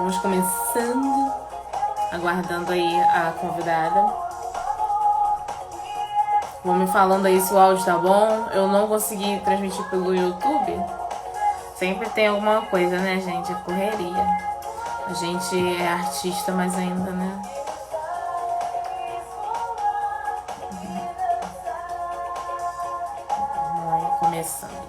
Estamos começando, aguardando aí a convidada. Vão me falando aí se o áudio tá bom. Eu não consegui transmitir pelo YouTube. Sempre tem alguma coisa, né, gente? É correria. A gente é artista, mas ainda, né? Vamos aí, começando.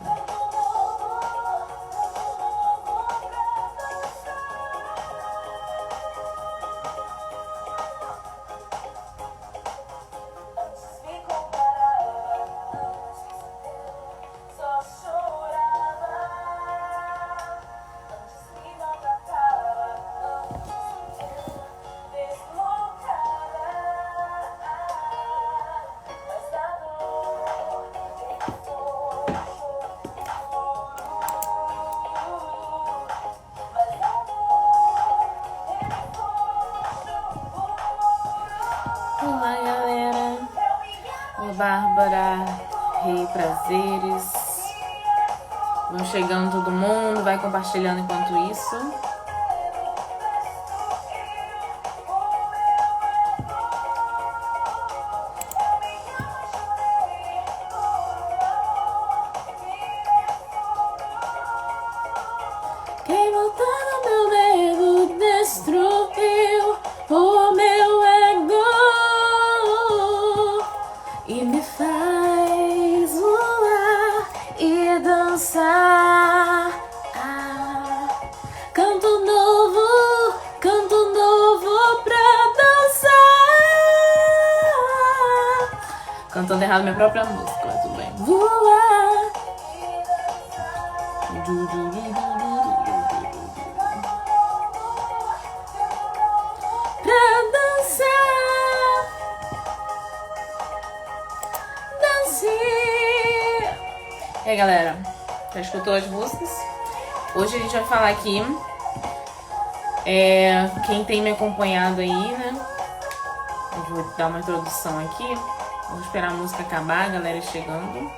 Olá, galera. Oi, Bárbara. Rei, prazeres. Vão chegando todo mundo, vai compartilhando enquanto isso. Quem voltar no meu dedo destruiu o meu ego e me faz voar e dançar. Canto novo pra dançar. Cantando errado minha própria música, mas tudo bem. Voar. Pra dançar, dançar. E aí, galera, já escutou as músicas? Hoje a gente vai falar aqui, quem tem me acompanhado aí, né? Eu vou dar uma introdução aqui. Vou esperar a música acabar, a galera chegando.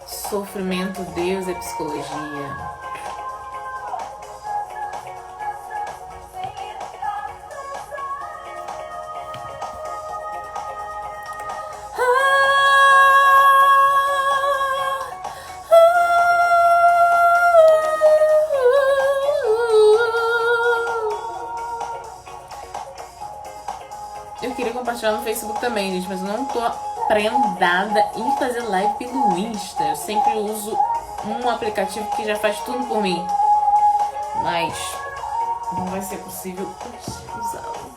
Sofrimento, Deus é psicologia. Eu queria compartilhar no Facebook também, gente, mas eu não tô prendada em fazer live pelo Insta. Eu sempre uso um aplicativo que já faz tudo por mim, mas não vai ser possível usá-lo.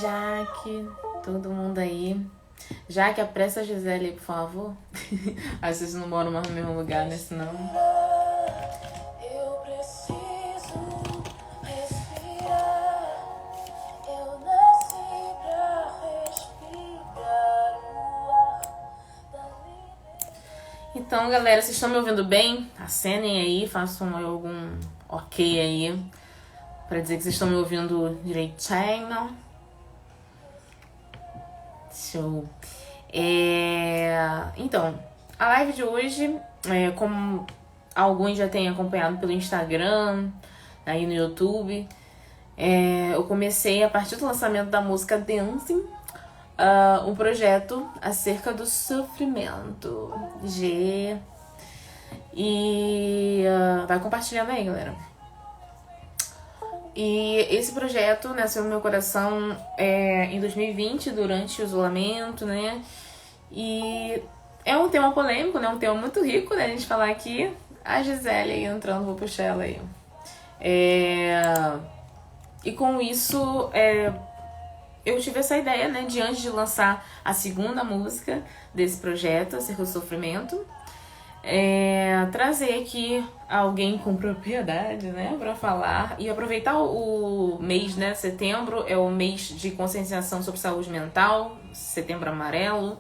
Jaque, todo mundo aí. Jaque, apressa a Gisele aí, por favor. Às vezes não moram mais no mesmo lugar, né? Senão... Então, galera, vocês estão me ouvindo bem? Acenem aí, façam algum ok aí, pra dizer que vocês estão me ouvindo direitinho. Show. Então, a live de hoje, como alguns já têm acompanhado pelo Instagram, aí no YouTube, eu comecei a partir do lançamento da música Dancing, um projeto acerca do sofrimento. E vai compartilhando aí, galera. E esse projeto nasceu no meu coração em 2020, durante o isolamento, né? E é um tema polêmico, né? Um tema muito rico, né? A gente falar aqui. A Gisele aí entrando, vou puxar ela aí. E com isso, eu tive essa ideia, né? De antes de lançar a segunda música desse projeto, acerca do sofrimento, trazer aqui alguém com propriedade, né, para falar e aproveitar o mês, né, setembro é o mês de conscientização sobre saúde mental, Setembro Amarelo,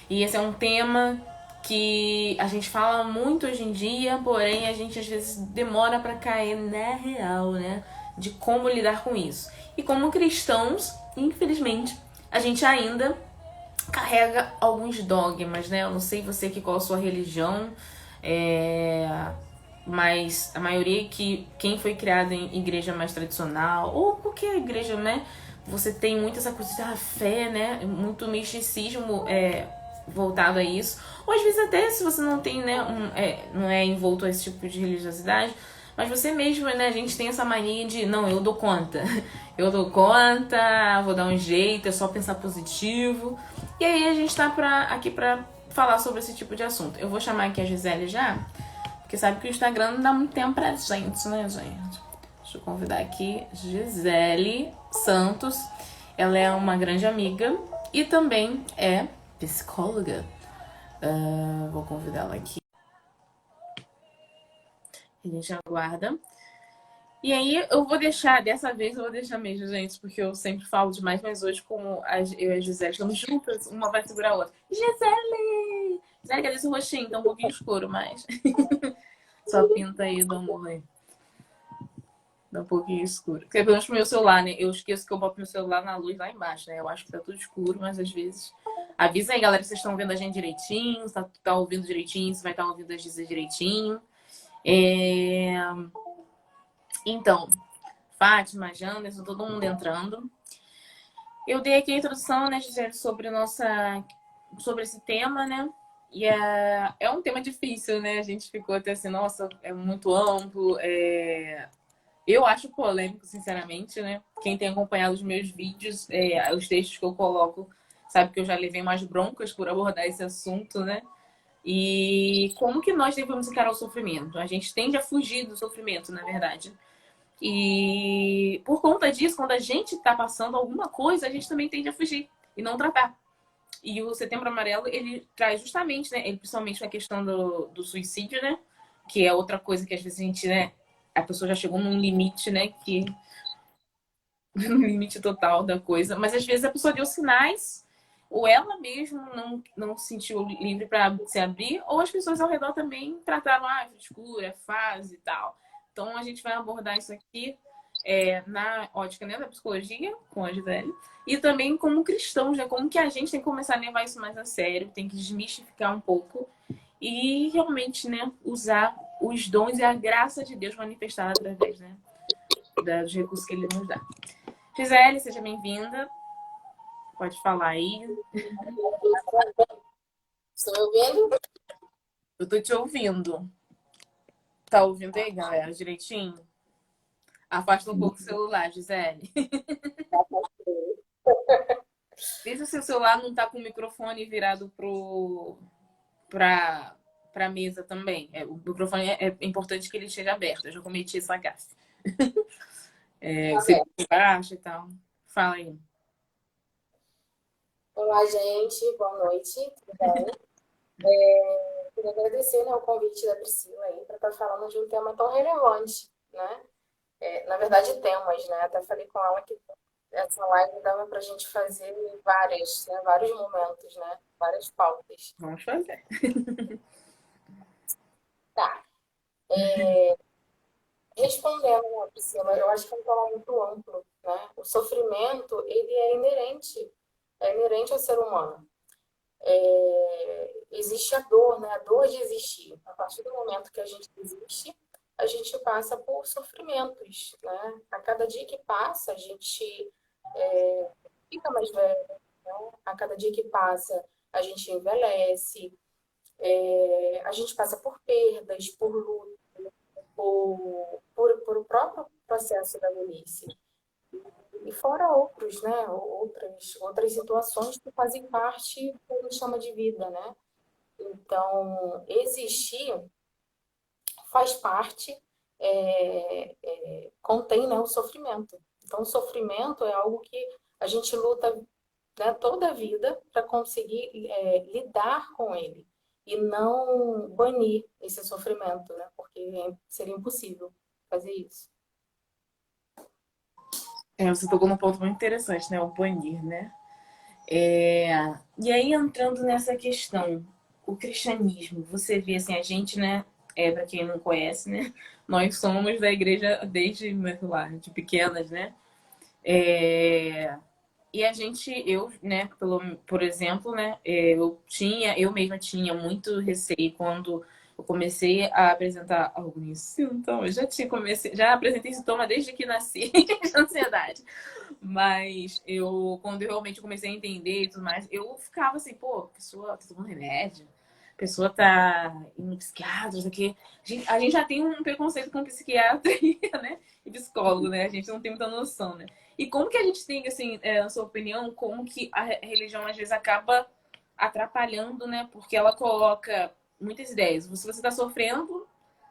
e esse é um tema que a gente fala muito hoje em dia, porém a gente às vezes demora para cair na real, né, de como lidar com isso. E como cristãos, infelizmente, gente ainda carrega alguns dogmas, né? Eu não sei você que qual a sua religião, mas a maioria quem foi criado em igreja mais tradicional, ou qualquer igreja, né? Você tem muito essa coisa da fé, né? Muito misticismo voltado a isso. Ou às vezes até se você não tem, né? Não é envolto a esse tipo de religiosidade, mas você mesmo, né? A gente tem essa mania de, não, eu dou conta. Eu dou conta, vou dar um jeito, é só pensar positivo. E aí a gente tá aqui pra falar sobre esse tipo de assunto. Eu vou chamar aqui a Gisele já, porque sabe que o Instagram não dá muito tempo pra gente, né, gente? Deixa eu convidar aqui Gisele Santos. Ela é uma grande amiga e também é psicóloga. Vou convidá-la aqui. A gente aguarda. E aí eu vou deixar, dessa vez eu vou deixar mesmo, gente, porque eu sempre falo demais, mas hoje, como eu e a Gisele estamos juntas, uma vai segurar a outra. Gisele! Gisele, cadê esse roxinho? Tá um pouquinho escuro, mas. Só pinta aí do amor aí. Tá um pouquinho escuro. Porque pelo menos pro meu celular, né? Eu esqueço que eu boto meu celular na luz lá embaixo, né? Eu acho que tá tudo escuro, mas às vezes. Avisa aí, galera, se vocês estão vendo a gente direitinho, se tá ouvindo direitinho, se vai estar ouvindo a Gisele direitinho. Então, Fátima, Janderson, todo mundo entrando. Eu dei aqui a introdução, né, Gisele, sobre esse tema, né? E é um tema difícil, né? A gente ficou até assim, nossa, é muito amplo. Eu acho polêmico, sinceramente, né? Quem tem acompanhado os meus vídeos, os textos que eu coloco, sabe que eu já levei mais broncas por abordar esse assunto, né? E como que nós devemos encarar o sofrimento? A gente tende a fugir do sofrimento, na verdade. E por conta disso, quando a gente tá passando alguma coisa, a gente também tende a fugir e não tratar. E o Setembro Amarelo, ele traz justamente, né? Ele, principalmente na questão do suicídio, né? Que é outra coisa que às vezes a gente, né? A pessoa já chegou num limite, né? Que no limite total da coisa. Mas às vezes a pessoa deu sinais, ou ela mesma não se sentiu livre para se abrir, ou as pessoas ao redor também trataram, frescura, fase e tal. Então a gente vai abordar isso aqui na ótica, né, da psicologia, com a Gisele, e também como cristãos, né? Como que a gente tem que começar a levar isso mais a sério, tem que desmistificar um pouco e realmente, né, usar os dons e a graça de Deus manifestada através, né, dos recursos que ele nos dá. Gisele, seja bem-vinda. Pode falar aí. Estão me ouvindo? Eu tô te ouvindo. Tá ouvindo aí, galera, direitinho? Afasta um pouco o celular, Gisele. Vê se o seu celular não tá com o microfone virado pra mesa também. O microfone é importante que ele esteja aberto. Eu já cometi essa gafe. Você baixa e tal. Fala aí. Olá, gente. Boa noite. Tudo bem? Queria agradecer, né, o convite da Priscila aí para estar falando de um tema tão relevante, né? Na verdade, temas, né? Até falei com ela que essa live dava para a gente fazer várias, né, vários momentos, né? Várias pautas. Vamos fazer. Tá. Respondendo, né, Priscila, eu acho que é um tema muito amplo, né? O sofrimento, ele é inerente ao ser humano. Existe a dor, né? A dor de existir. A partir do momento que a gente existe, a gente passa por sofrimentos, né? A cada dia que passa, a gente fica mais velho, né? A cada dia que passa, a gente envelhece, a gente passa por perdas, por luto, por o próprio processo da velhice. E fora outros, né? Outras situações que fazem parte do que a gente chama de vida, né? Então, existir faz parte, contém, né, o sofrimento. Então, o sofrimento é algo que a gente luta, né, toda a vida para conseguir lidar com ele e não banir esse sofrimento, né, porque seria impossível fazer isso. Você tocou num ponto muito interessante, né? O banir, né? E aí, entrando nessa questão, o cristianismo, você vê assim, a gente, né? Para quem não conhece, né? Nós somos da igreja desde, sei lá, de pequenas, né? E a gente, eu, né, por exemplo, né, eu mesma tinha muito receio quando eu comecei a apresentar alguns sintomas. Já apresentei sintoma desde que nasci de ansiedade. Mas quando eu realmente comecei a entender e tudo mais, eu ficava assim, pô, a pessoa tá tomando remédio, a pessoa tá indo no psiquiatra, isso aqui. A gente já tem um preconceito com psiquiatria, né? E psicólogo, né? A gente não tem muita noção, né? E como que a gente tem, assim, na sua opinião, como que a religião às vezes acaba atrapalhando, né? Porque ela coloca muitas ideias. Se você está sofrendo,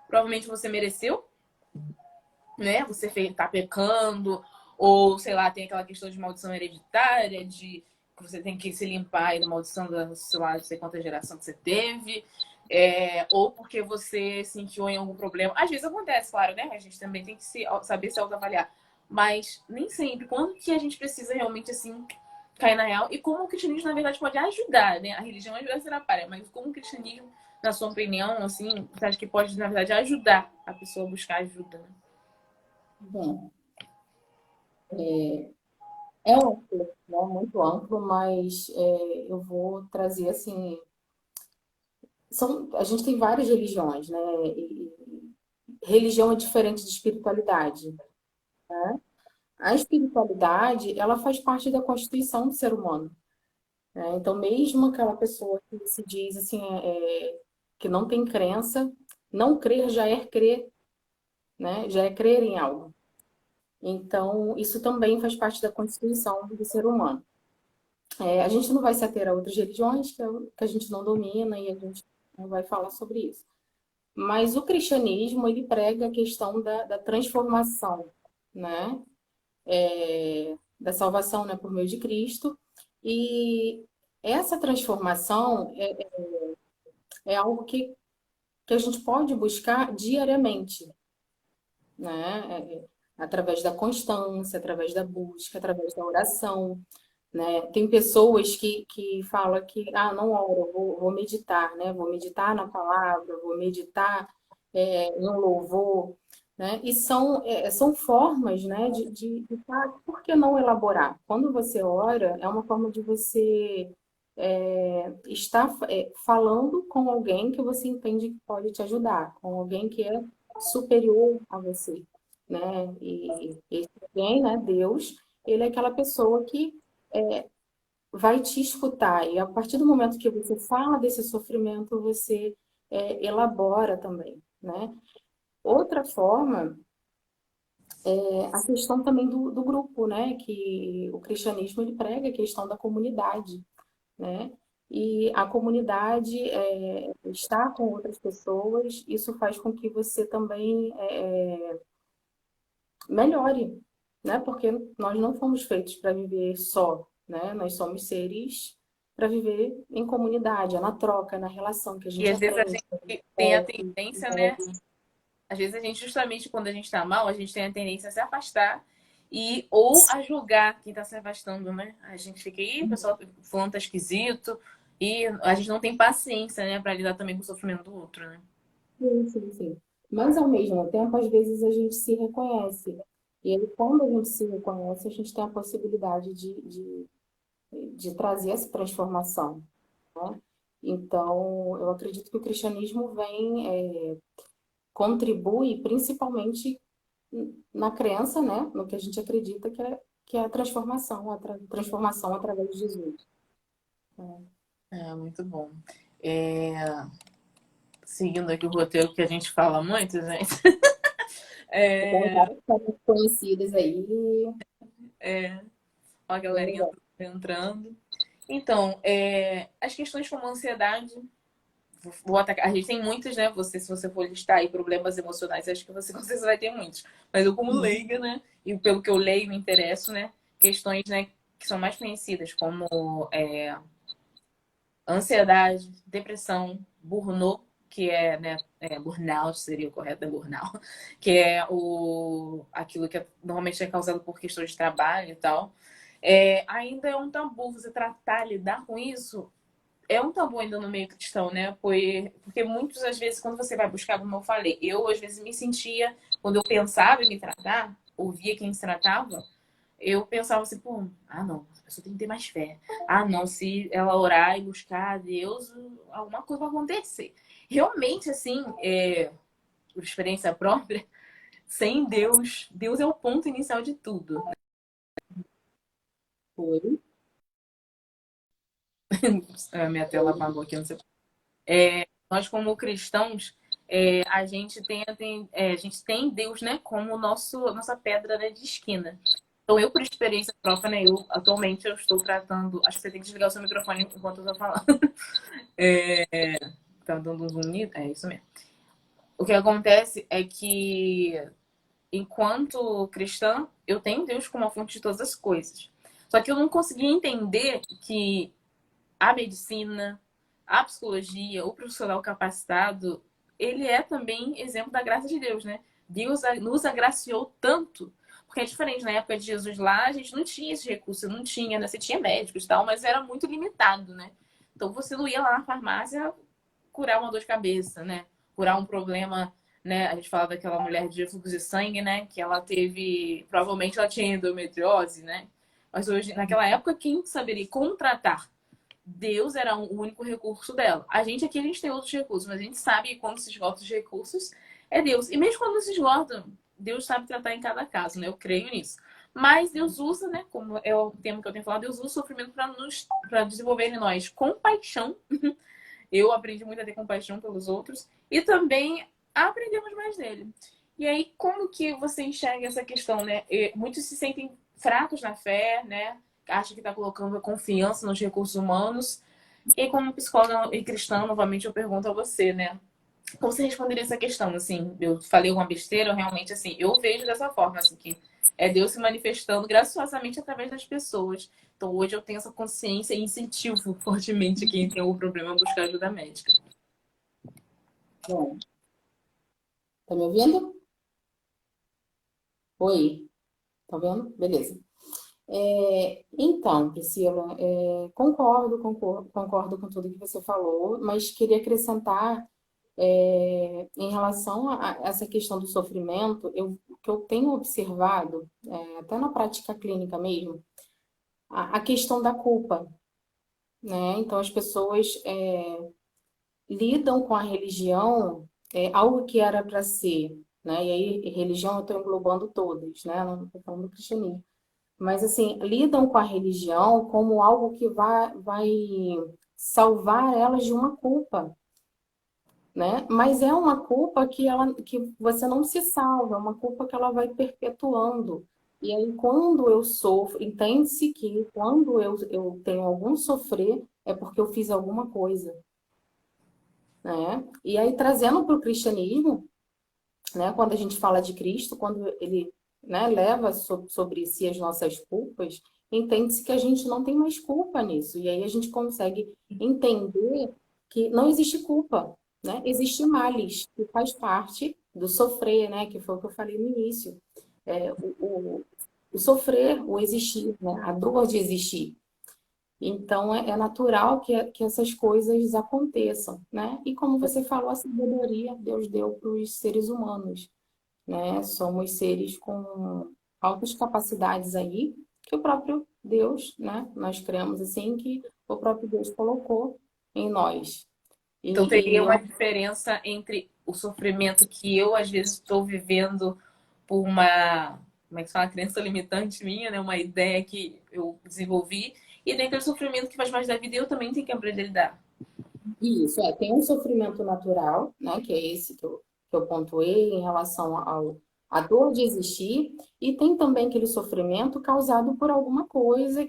provavelmente você mereceu, né? Você tá pecando, ou sei lá, tem aquela questão de maldição hereditária, de que você tem que se limpar aí da maldição da, sei lá, não sei quanta geração que você teve. Ou porque você sentiu em algum problema. Às vezes acontece, claro, né? A gente também tem que saber se autoavaliar. Mas nem sempre. Quando que a gente precisa realmente, assim, cair na real? E como o cristianismo, na verdade, pode ajudar, né? A religião às vezes atrapalha, mas como o cristianismo, na sua opinião, assim, você acha que pode, na verdade, ajudar a pessoa a buscar ajuda, né? Bom, é um assunto, né, muito amplo, mas eu vou trazer assim, a gente tem várias religiões, né? Religião é diferente de espiritualidade. A espiritualidade, ela faz parte da constituição do ser humano, né? Então, mesmo aquela pessoa que se diz assim, que não tem crença, não crer já é crer, né? Já é crer em algo. Então, isso também faz parte da constituição do ser humano. A gente não vai se ater a outras religiões que a gente não domina e a gente não vai falar sobre isso. Mas o cristianismo, ele prega a questão da transformação, né? Da salvação, né, por meio de Cristo. E essa transformação é algo que a gente pode buscar diariamente, né? Através da constância, através da busca, através da oração, né? Tem pessoas que falam que, não oro, vou meditar, né? Vou meditar na palavra, vou meditar no louvor, né? E são formas, né, por que não elaborar? Quando você ora, é uma forma de você estar falando com alguém que você entende que pode te ajudar, com alguém que é superior a você, né? E esse alguém, né, Deus, ele é aquela pessoa que vai te escutar. E a partir do momento que você fala desse sofrimento, você elabora também, né? Outra forma é a questão também do grupo, né? Que o cristianismo ele prega a questão da comunidade, né? E a comunidade estar com outras pessoas, isso faz com que você também melhore, né? Porque nós não fomos feitos para viver só, né? Nós somos seres para viver em comunidade, é na troca, na relação que a E gente às vezes a aprende. gente tem a tendência, né? Às vezes a gente, justamente quando a gente tá mal, a gente tem a tendência a se afastar ou a julgar quem tá se afastando, né? A gente fica, o pessoal falando tá esquisito. E a gente não tem paciência, né, pra lidar também com o sofrimento do outro, né? Sim, sim, sim. Mas ao mesmo tempo, às vezes a gente se reconhece. E aí, quando a gente se reconhece, a gente tem a possibilidade de trazer essa transformação, né? Então, eu acredito que o cristianismo contribui principalmente na crença, né? No que a gente acredita que é a transformação, transformação através de Jesus. É, muito bom. É, seguindo aqui o roteiro que a gente fala muito, gente. Tem É, várias coisas conhecidas aí. ó, a Bem galerinha legal. entrando. Então, as questões como ansiedade, vou atacar. A gente tem muitos, né? Se você for listar aí problemas emocionais, acho que você com certeza vai ter muitos. Mas eu, como leiga, né? E pelo que eu leio, me interesso, né? Questões, né? Que são mais conhecidas, como ansiedade, depressão, burnout, que é, né? Burnout seria o correto, é burnout, que é aquilo que normalmente é causado por questões de trabalho e tal. Ainda é um tabu você tratar, lidar com isso é um tabu ainda no meio cristão, né? Porque muitas das vezes, quando você vai buscar, como eu falei, eu às vezes me sentia, quando eu pensava em me tratar, ouvia quem se tratava, eu pensava assim, pô, não, a pessoa tem que ter mais fé. Ah, não, se ela orar e buscar a Deus, alguma coisa vai acontecer. Realmente, assim, por experiência própria, sem Deus, Deus é o ponto inicial de tudo. Foi. A minha tela apagou aqui, não sei. Nós, como cristãos, a gente tem Deus, né, como nossa pedra, né, de esquina. Então, eu, por experiência própria, né, atualmente eu estou tratando. Acho que você tem que desligar o seu microfone enquanto eu estou falando. Tá dando um zoom nisso? É isso mesmo. O que acontece é que, enquanto cristã, eu tenho Deus como a fonte de todas as coisas. Só que eu não conseguia entender que a medicina, a psicologia, o profissional capacitado, ele é também exemplo da graça de Deus, né? Deus nos agraciou tanto, porque é diferente, na época de Jesus lá, a gente não tinha esse recurso, não tinha, né? Você tinha médicos e tal, mas era muito limitado, né? Então você não ia lá na farmácia curar uma dor de cabeça, né? Curar um problema, né? A gente fala daquela mulher de fluxo de sangue, né? Que ela teve, provavelmente ela tinha endometriose, né? Mas hoje, naquela época, quem saberia contratar? Deus era o único recurso dela. A gente aqui, a gente tem outros recursos, mas a gente sabe que quando se esgota os recursos, é Deus. E mesmo quando não se esgotam, Deus sabe tratar em cada caso, né? Eu creio nisso. Mas Deus usa, né? Como é o tema que eu tenho falado, Deus usa o sofrimento para desenvolver em nós compaixão. Eu aprendi muito a ter compaixão pelos outros e também aprendemos mais dele. E aí, como que você enxerga essa questão, né? Muitos se sentem fracos na fé, né? Acham que está colocando a confiança nos recursos humanos. E como psicóloga e cristã, novamente eu pergunto a você, né? Como você responderia essa questão? Assim, eu falei uma besteira, realmente, assim, eu vejo dessa forma, assim, que é Deus se manifestando graciosamente através das pessoas. Então, hoje eu tenho essa consciência e incentivo fortemente quem tem o problema a buscar ajuda médica. Bom, tá me ouvindo? Oi, tá vendo? Beleza. Então, Priscila, concordo com tudo que você falou, mas queria acrescentar em relação a essa questão do sofrimento, o que eu tenho observado, até na prática clínica mesmo, a questão da culpa, né? Então, as pessoas lidam com a religião, algo que era para ser, né? E aí, religião eu estou englobando todas, né? Não estou falando do cristianismo. Mas, assim, lidam com a religião como algo que vai salvar elas de uma culpa, né? Mas é uma culpa que você não se salva, é uma culpa que ela vai perpetuando. E aí, quando eu sofro, entende-se que quando eu tenho algum sofrer, é porque eu fiz alguma coisa, né? E aí, trazendo para o cristianismo, né? Quando a gente fala de Cristo, quando ele, né, leva sobre si as nossas culpas, entende-se que a gente não tem mais culpa nisso. E aí a gente consegue entender que não existe culpa, né? Existe males, que faz parte do sofrer, né? Que foi o que eu falei no início. É, o sofrer, o existir, né? A dor de existir. Então, é natural que essas coisas aconteçam, né? E como você falou, a sabedoria Deus deu para os seres humanos, né? Somos seres com altas capacidades aí, que o próprio Deus, né? Nós cremos assim que o próprio Deus colocou em nós. Então, E teria eu, uma diferença entre o sofrimento que eu, às vezes, estou vivendo por uma, como é que se fala, crença limitante minha, né? Uma ideia que eu desenvolvi, e tem aquele sofrimento que faz parte da vida e eu também tenho que aprender a lidar. isso, tem um sofrimento natural, né? Que é esse que eu pontuei em relação à dor de existir, e tem também aquele sofrimento causado por alguma coisa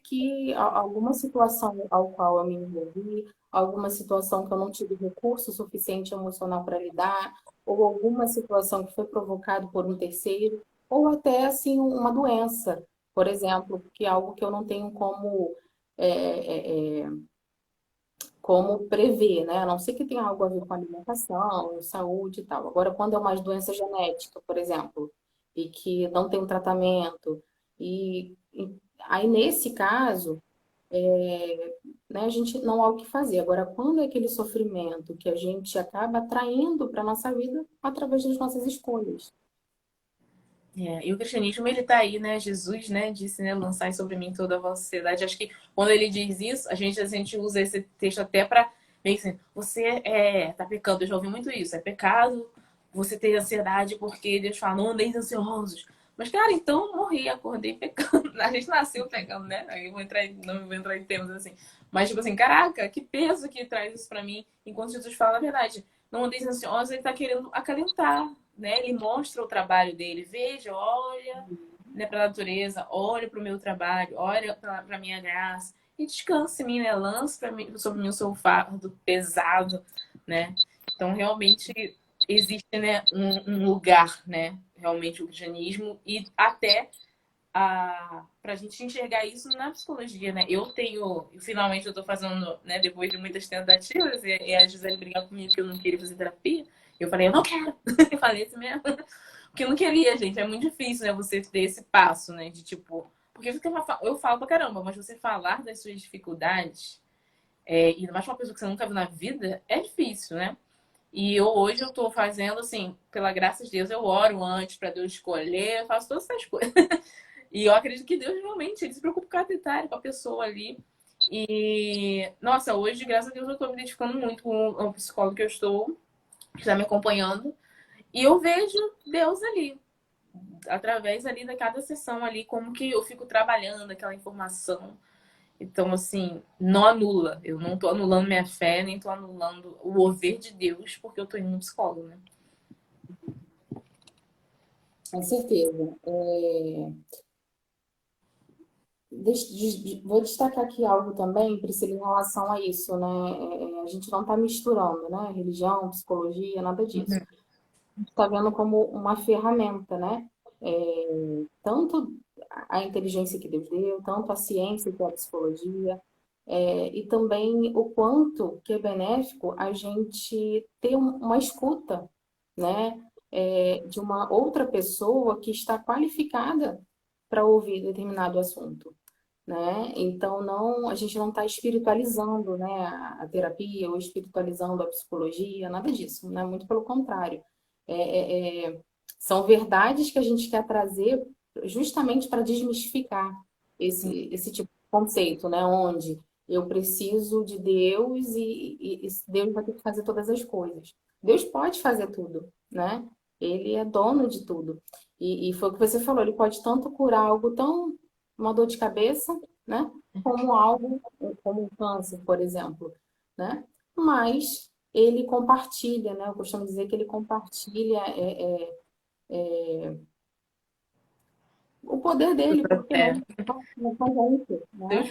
alguma situação ao qual eu me envolvi, alguma situação que eu não tive recurso suficiente emocional para lidar, ou alguma situação que foi provocada por um terceiro, ou até assim uma doença, por exemplo, que é algo que eu não tenho é, é, é, como prever, né? A não ser que tenha algo a ver com alimentação, saúde e tal. Agora, quando é uma doença genética, por exemplo, e que não tem um tratamento, aí nesse caso, né, a gente não há o que fazer. Agora, quando é aquele sofrimento que a gente acaba atraindo para a nossa vida através das nossas escolhas. E o cristianismo, ele tá aí, né? Jesus, né, disse, né, lançai sobre mim toda a vossa sociedade. Acho que quando ele diz isso, a gente usa esse texto até para meio que assim, você tá pecando. Eu já ouvi muito isso. É pecado você ter ansiedade porque Deus fala, não andeis ansiosos. Mas, cara, então eu morri, acordei pecando. A gente nasceu pecando, né? Eu vou entrar, não vou entrar em termos assim. Mas, tipo assim, caraca, que peso que traz isso pra mim. Enquanto Jesus fala a verdade. Não andeis ansiosos, ele tá querendo acalentar, né? Ele mostra o trabalho dele. Veja, olha, né, para a natureza, olha para o meu trabalho, olha para a minha graça e descanse em mim, né? Lance sobre mim o seu fardo pesado, né? Então, realmente existe, né, um lugar, né? Realmente o cristianismo e até para a gente enxergar isso na psicologia, né? Finalmente eu tô fazendo, né, depois de muitas tentativas, e a Gisele brigou comigo que eu não queria fazer terapia. Eu falei, eu não quero. Eu falei assim mesmo. Porque eu não queria, gente. É muito difícil, né, você ter esse passo, né, de tipo. Porque eu falo pra caramba, mas você falar das suas dificuldades, e ainda mais pra uma pessoa que você nunca viu na vida, é difícil, né? Hoje eu tô fazendo assim, pela graça de Deus, eu oro antes pra Deus escolher, eu faço todas essas coisas. E eu acredito que Deus realmente, ele se preocupa com cada detalhe, com a pessoa ali. E, nossa, hoje, graças a Deus, eu tô me identificando muito com o psicólogo que eu estou, que está me acompanhando. E eu vejo Deus ali, através ali da cada sessão ali, como que eu fico trabalhando aquela informação. Então, assim, não anula. Eu não tô anulando minha fé, nem tô anulando o mover de Deus, porque eu tô indo no psicólogo, né? Com certeza. Vou destacar aqui algo também, Priscila, em relação a isso, né? A gente não está misturando, né? Religião, psicologia, nada disso. Uhum. A gente está vendo como uma ferramenta, né? Tanto a inteligência que Deus deu, tanto a ciência que é a psicologia, e também o quanto que é benéfico a gente ter uma escuta, né? De uma outra pessoa que está qualificada para ouvir determinado assunto, né? Então não, a gente não está espiritualizando, né, a terapia ou espiritualizando a psicologia, nada disso, né? Muito pelo contrário. São verdades que a gente quer trazer justamente para desmistificar esse tipo de conceito, né? Onde eu preciso de Deus e Deus vai ter que fazer todas as coisas. Deus pode fazer tudo, né? Ele é dono de tudo. E foi o que você falou, ele pode tanto curar algo tão uma dor de cabeça, né? Como algo, como um câncer, por exemplo, né? Mas ele compartilha, né? Eu costumo dizer que ele compartilha o poder dele, porque É, não com a gente, né? Deus,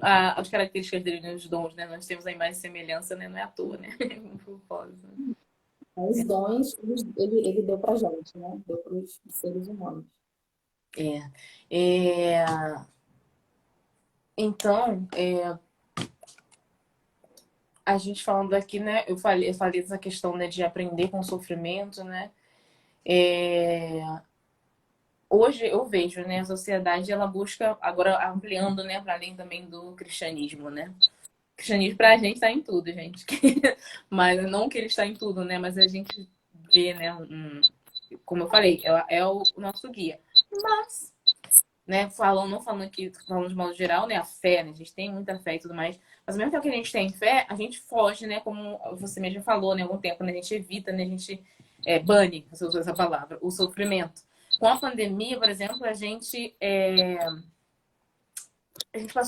as características dele, né, os dons, né? Nós temos a imagem e semelhança, né? Não é à toa, né? Um propósito, né? Os dons ele deu pra gente, né? Deu para os seres humanos. É. É, então, a gente falando aqui, né? Eu falei dessa questão, né, de aprender com o sofrimento, né? É, hoje eu vejo, né, a sociedade ela busca agora ampliando, né, para além também do cristianismo, né? O cristianismo pra gente está em tudo, gente. Mas não que ele está em tudo, né? Mas a gente vê, né, como eu falei, é o nosso guia. Mas né? Não falando aqui, falando de modo geral, né? A fé, né? A gente tem muita fé e tudo mais. Mas ao mesmo tempo que a gente tem fé, a gente foge, né? Como você mesmo falou, né? Algum tempo, né? A gente evita, né? A gente bane, você usou essa palavra, o sofrimento. Com a pandemia, por exemplo,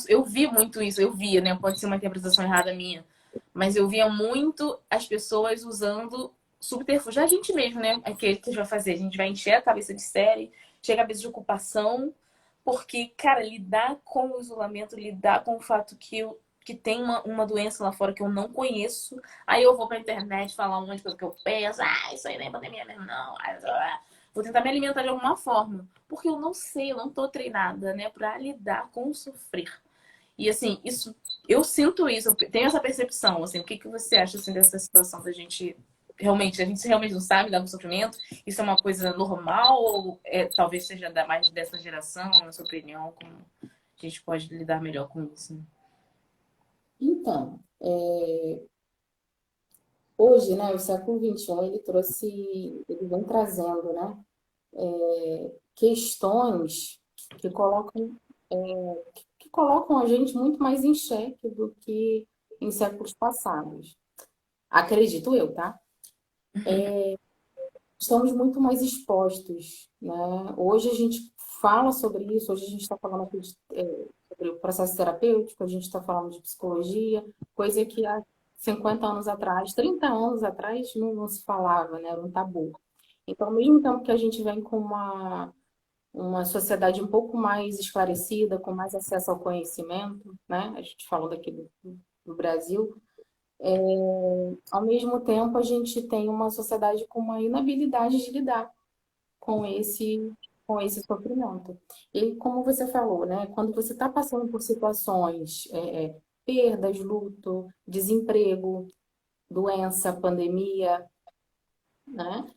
eu vi muito isso, eu via, né? Pode ser uma interpretação errada minha, mas eu via muito as pessoas usando subterfúgio. A gente mesmo, né? Aquele que a gente vai fazer, a gente vai encher a cabeça de série, encher a cabeça de ocupação, porque, cara, lidar com o isolamento, lidar com o fato que tem uma doença lá fora que eu não conheço, aí eu vou pra internet falar um monte de coisa que eu penso, isso aí não é pandemia mesmo, não. Vou tentar me alimentar de alguma forma. Porque eu não sei, eu não tô treinada, né, pra lidar com o sofrer. E assim, isso, eu sinto isso, eu tenho essa percepção, assim, o que você acha assim, dessa situação da gente realmente, a gente realmente não sabe lidar com o sofrimento? Isso é uma coisa normal ou talvez seja mais dessa geração, na sua opinião, como a gente pode lidar melhor com isso? Né? Então, hoje, né, o século XXI, ele vem trazendo, né, questões que colocam, que colocam a gente muito mais em xeque do que em séculos passados. Acredito eu, tá? Estamos muito mais expostos, né? Hoje a gente fala sobre isso, hoje a gente está falando aqui sobre o processo terapêutico, a gente está falando de psicologia, coisa que há 50 anos atrás, 30 anos atrás, não se falava, né? Era um tabu. Então, ao mesmo tempo que a gente vem com uma sociedade um pouco mais esclarecida, com mais acesso ao conhecimento, né? A gente falando aqui do Brasil, ao mesmo tempo a gente tem uma sociedade com uma inabilidade de lidar com esse sofrimento. E como você falou, né? Quando você está passando por situações, perdas, luto, desemprego, doença, pandemia, né?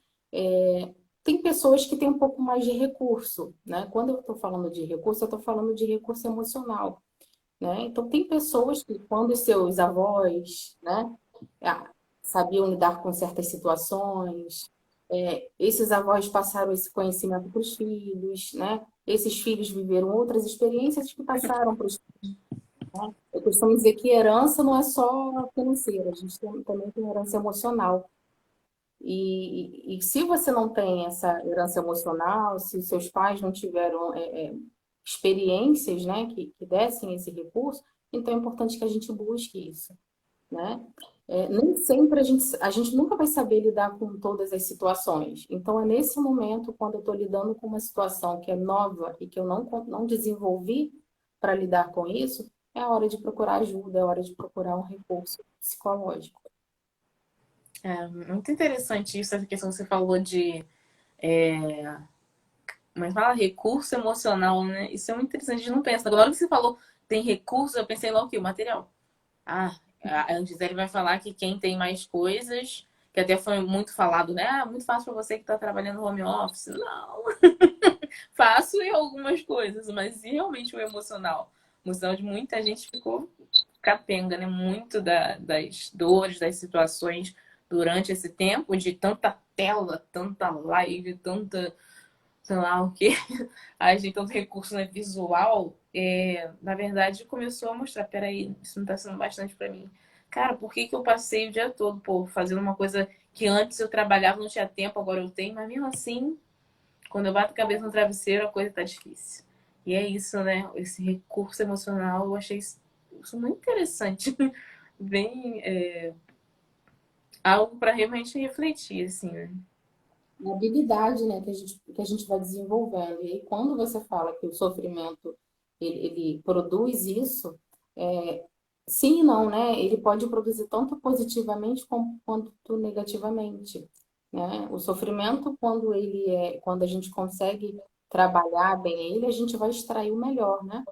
Tem pessoas que têm um pouco mais de recurso, né? Quando eu estou falando de recurso, eu estou falando de recurso emocional, né? Então, tem pessoas que, quando os seus avós, né, ah, sabiam lidar com certas situações, esses avós passaram esse conhecimento para os filhos, né? Esses filhos viveram outras experiências que passaram para os filhos, né? Eu costumo dizer que herança não é só financeira, a gente também tem herança emocional. E se você não tem essa herança emocional, se os seus pais não tiveram experiências, né, que dessem esse recurso, então é importante que a gente busque isso, né? Nem sempre a gente nunca vai saber lidar com todas as situações. Então é nesse momento, quando eu estou lidando com uma situação que é nova e que eu não desenvolvi para lidar com isso, é a hora de procurar ajuda, é a hora de procurar um recurso psicológico. É muito interessante isso, essa questão que você falou de, é, mas fala recurso emocional, né? Isso é muito interessante, a gente não pensa. Agora que você falou tem recurso, eu pensei logo o quê? O material. Ah, a Gisele vai falar que quem tem mais coisas, que até foi muito falado, né? Ah, muito fácil para você que está trabalhando no home office. Não, faço em algumas coisas, mas e realmente o emocional? O emocional de muita gente ficou capenga, né? Muito das dores, das situações durante esse tempo de tanta tela, tanta live, tanta, sei lá o que, a gente tanto recurso, né, visual, na verdade começou a mostrar, peraí, isso não tá sendo bastante para mim. Cara, por que que eu passei o dia todo, pô, fazendo uma coisa que antes eu trabalhava, não tinha tempo, agora eu tenho, mas mesmo assim, quando eu bato a cabeça no travesseiro, a coisa tá difícil. E é isso, né? Esse recurso emocional, eu achei isso muito interessante. Bem, algo para realmente refletir, assim, né? Uma habilidade, né, que a gente vai desenvolvendo. E aí, quando você fala que o sofrimento ele produz isso, sim e não, né? Ele pode produzir tanto positivamente quanto negativamente, né? O sofrimento, quando a gente consegue trabalhar bem ele, a gente vai extrair o melhor, né?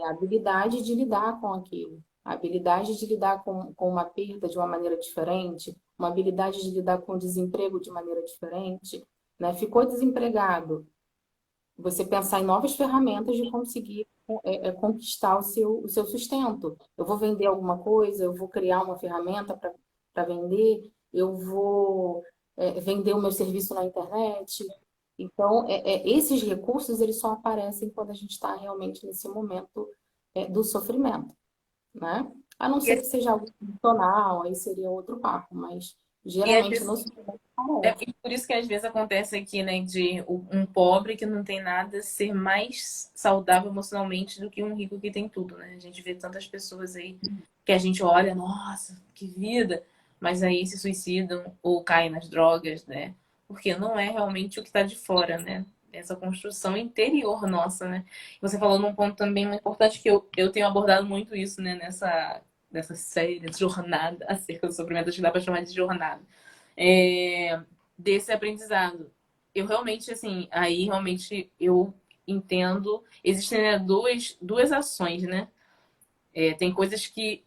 A habilidade de lidar com aquilo, a habilidade de lidar com uma perda de uma maneira diferente, uma habilidade de lidar com o desemprego de maneira diferente, né? Ficou desempregado, você pensar em novas ferramentas de conseguir conquistar o seu sustento. Eu vou vender alguma coisa, eu vou criar uma ferramenta para vender, eu vou vender o meu serviço na internet. Então, esses recursos, eles só aparecem quando a gente está realmente nesse momento do sofrimento, né? A não E, ser que seja algo funcional, aí seria outro papo, mas e às geralmente vezes no sofrimento é aparece. por isso que às vezes acontece aqui, né, de um pobre que não tem nada ser mais saudável emocionalmente do que um rico que tem tudo, né? A gente vê tantas pessoas aí que a gente olha, nossa, que vida, mas aí se suicidam ou caem nas drogas, né? Porque não é realmente o que está de fora, né? Essa construção interior nossa, né? Você falou num ponto também muito importante que eu tenho abordado muito isso, né, nessa série, nessa jornada acerca do sofrimento, acho que dá para chamar de jornada desse aprendizado. Eu realmente, assim, aí realmente eu entendo. Existem, né, duas ações, né? Tem coisas que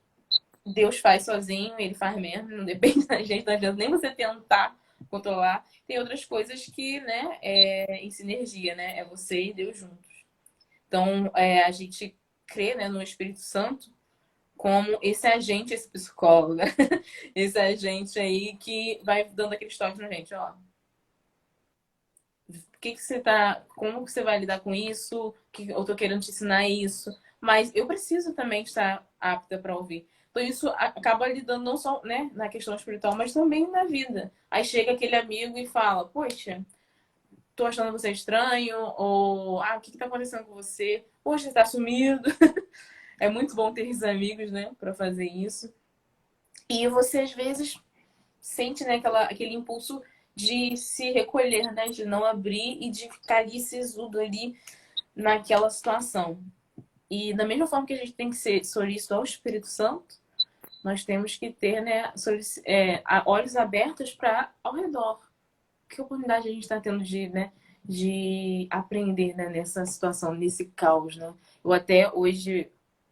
Deus faz sozinho, ele faz mesmo, não depende da gente, não adianta nem você tentar controlar. Tem outras coisas que, né, em sinergia, né? É você e Deus juntos. Então, a gente crê, né, no Espírito Santo como esse agente, esse psicólogo, né? Esse agente aí que vai dando aquele toque na gente, ó. que você tá, como que você vai lidar com isso, que eu tô querendo te ensinar isso, mas eu preciso também estar apta para ouvir. Então isso acaba lidando não só, né, na questão espiritual, mas também na vida. Aí chega aquele amigo e fala, poxa, tô achando você estranho, ou o que tá acontecendo com você? Poxa, você tá sumido. É muito bom ter esses amigos, né, para fazer isso. E você às vezes sente, né, aquele impulso de se recolher, né, de não abrir e de ficar ali sisudo ali naquela situação. E da mesma forma que a gente tem que ser solícito ao Espírito Santo, nós temos que ter, né, olhos abertos para ao redor. Que oportunidade a gente está tendo de, né, de aprender, né, nessa situação, nesse caos, né? Eu até hoje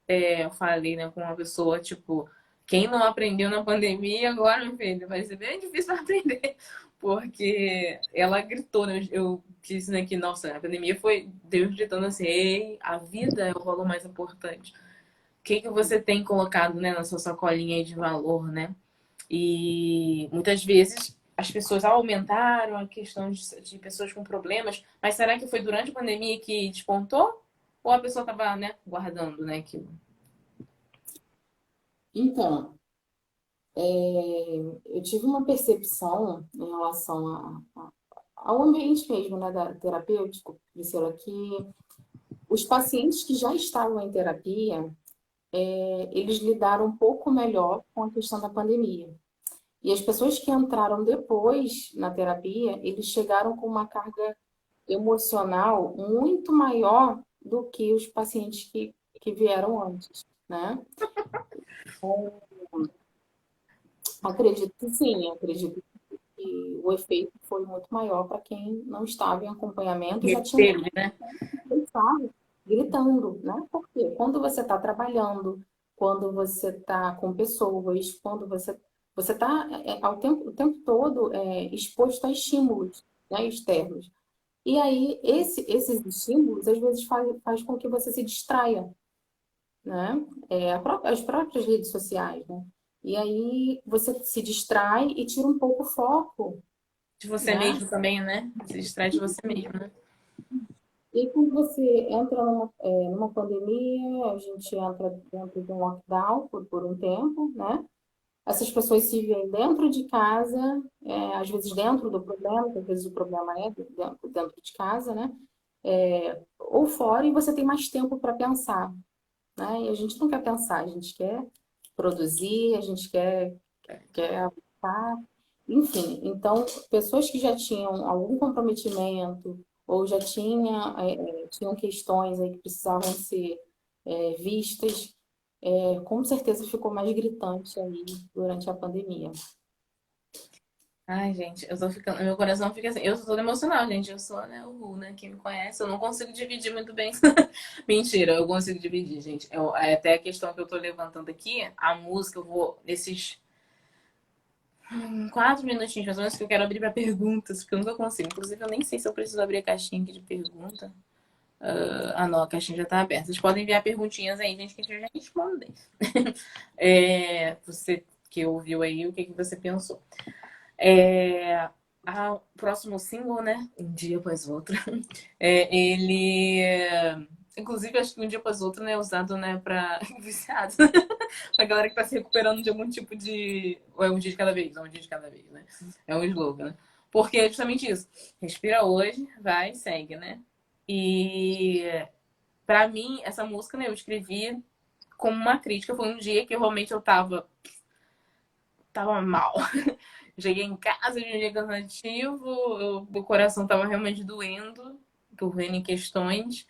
eu falei, né, com uma pessoa, tipo, quem não aprendeu na pandemia, agora, meu filho, vai ser bem difícil aprender. Porque ela gritou, né? Eu disse, né, que, nossa, a pandemia foi Deus gritando assim, ei, a vida é o valor mais importante. O que que você tem colocado, né, na sua sacolinha aí de valor, né? E muitas vezes as pessoas aumentaram a questão de pessoas com problemas, mas será que foi durante a pandemia que despontou? Ou a pessoa estava, né, guardando, né, aquilo? Então, eu tive uma percepção em relação ao ambiente mesmo, né, terapêutico, Priscila, que os pacientes que já estavam em terapia, eles lidaram um pouco melhor com a questão da pandemia. E as pessoas que entraram depois na terapia, eles chegaram com uma carga emocional muito maior do que os pacientes que vieram antes, né? Acredito que sim, acredito que o efeito foi muito maior para quem não estava em acompanhamento, já tinha Teve, né? pensado, gritando, né? Porque quando você está trabalhando, quando você está com pessoas, quando você está o tempo todo exposto a estímulos, né, externos. E aí, esses estímulos, às vezes, faz com que você se distraia, né? As próprias redes sociais, né? E aí, você se distrai e tira um pouco o foco, De você né? mesmo também, né? Se distrai de você mesmo, né? E quando você entra numa pandemia, a gente entra dentro de um lockdown por um tempo, né? Essas pessoas se veem dentro de casa, às vezes dentro do problema, que às vezes o problema é dentro de casa, né? Ou fora, e você tem mais tempo para pensar, né? E a gente não quer pensar, a gente quer produzir, a gente quer avançar, enfim. Então, pessoas que já tinham algum comprometimento ou já tinham questões aí que precisavam ser vistas, com certeza ficou mais gritante aí durante a pandemia. Ai, gente, eu tô ficando. Meu coração fica assim. Eu sou toda emocional, gente. Eu sou, né, o Ru, né? Quem me conhece, eu não consigo dividir muito bem. Mentira, eu consigo dividir, gente. É até a questão que eu tô levantando aqui, a música, eu vou, nesses 4 minutinhos, mais ou menos, que eu quero abrir pra perguntas, porque eu nunca consigo. Inclusive, eu nem sei se eu preciso abrir a caixinha aqui de pergunta. Não, a caixinha já tá aberta. Vocês podem enviar perguntinhas aí, gente, que a gente já responde. Você que ouviu aí, o que, que você pensou? O próximo single, né? Um dia após outro. Ele. Inclusive, acho que um dia após outro, né? É usado, né, pra viciados. Pra galera que tá se recuperando de algum tipo de. Ou é um dia de cada vez? É um dia de cada vez, né? É um slogan, né? Porque é justamente isso. Respira hoje, vai, segue, né? E pra mim, essa música, né, eu escrevi como uma crítica. Foi um dia que realmente eu tava mal. Cheguei em casa de um dia cansativo, o coração tava realmente doendo por N questões.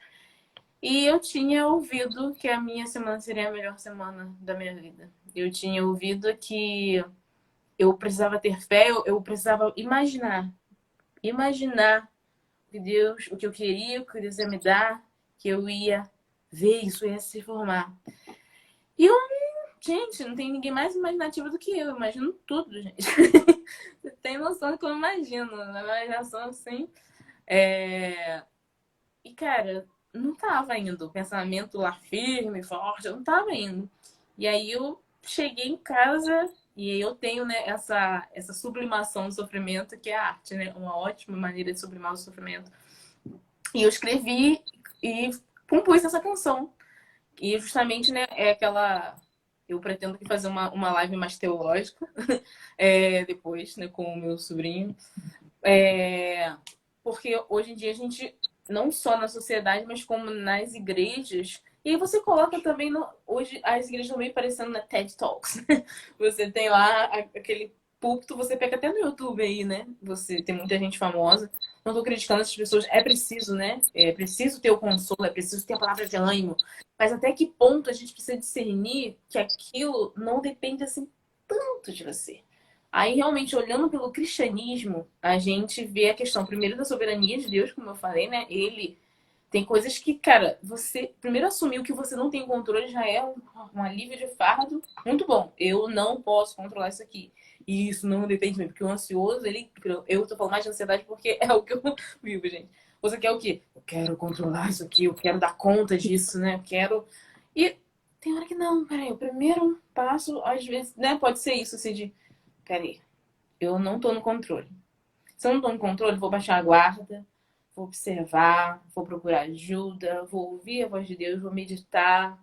E eu tinha ouvido que a minha semana seria a melhor semana da minha vida. Eu tinha ouvido que eu precisava ter fé, eu precisava imaginar que Deus, o que eu queria, o que Deus ia me dar, que eu ia ver isso, ia se formar. E eu, gente, não tem ninguém mais imaginativo do que eu imagino tudo, gente. Você tem noção do que eu imagino, na minha imaginação assim. E, cara, não tava indo. O pensamento lá firme, forte, eu não tava indo. E aí eu cheguei em casa e eu tenho, né, essa sublimação do sofrimento, que é a arte, né? Uma ótima maneira de sublimar o sofrimento. E eu escrevi e compus essa canção. E justamente, né, é aquela. Eu pretendo aqui fazer uma live mais teológica depois, né, com o meu sobrinho. Porque hoje em dia a gente, não só na sociedade, mas como nas igrejas. E aí você coloca também no. Hoje as igrejas estão meio parecendo na TED Talks. Você tem lá aquele púlpito, você pega até no YouTube aí, né? Você tem muita gente famosa. Não estou criticando essas pessoas, é preciso, né? É preciso ter o consolo, é preciso ter a palavra de ânimo. Mas até que ponto a gente precisa discernir que aquilo não depende assim tanto de você? Aí, realmente, olhando pelo cristianismo, a gente vê a questão, primeiro, da soberania de Deus, como eu falei, né? Ele tem coisas que, cara, você primeiro assumir o que você não tem controle já é um alívio de fardo muito bom. Eu não posso controlar isso aqui. E isso não depende de mim, porque o ansioso, ele. Eu tô falando mais de ansiedade porque é o que eu vivo, gente. Você quer o quê? Eu quero controlar isso aqui, eu quero dar conta disso, né? Eu quero. E tem hora que não, peraí, o primeiro passo, às vezes, né? Pode ser isso, assim, de peraí, eu não tô no controle. Se eu não tô no controle, vou baixar a guarda, vou observar, vou procurar ajuda, vou ouvir a voz de Deus, vou meditar.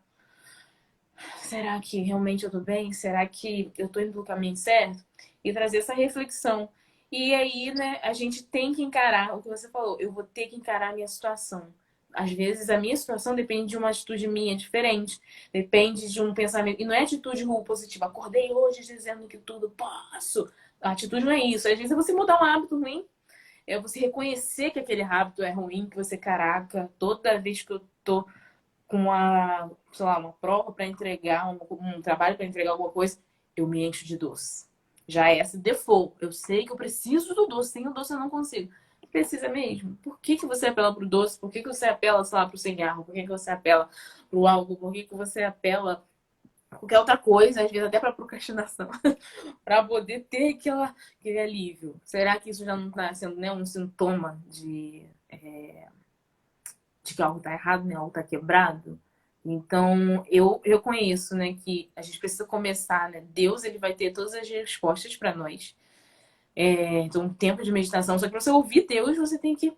Será que realmente eu tô bem? Será que eu tô indo pelo caminho certo? E trazer essa reflexão. E aí, né, a gente tem que encarar o que você falou. Eu vou ter que encarar a minha situação. Às vezes a minha situação depende de uma atitude minha diferente, depende de um pensamento. E não é atitude positiva. Acordei hoje dizendo que tudo posso. A atitude não é isso. Às vezes é você mudar um hábito ruim, é você reconhecer que aquele hábito é ruim, que você, caraca, toda vez que eu tô com sei lá, uma prova para entregar, um trabalho para entregar alguma coisa, eu me encho de doce. Já é esse default. Eu sei que eu preciso do doce. Sem o doce eu não consigo. Precisa mesmo. Por que você apela pro doce? Por que você apela, sei lá, pro cigarro? Por que você apela pro álcool? Por que você apela qualquer outra coisa, às vezes até para procrastinação, para poder ter aquele alívio? Será que isso já não está sendo, né, um sintoma de que algo está errado, né? Algo está quebrado? Então, eu reconheço, né, que a gente precisa começar, né? Deus, ele vai ter todas as respostas para nós. Então, um tempo de meditação. Só que para você ouvir Deus, você tem que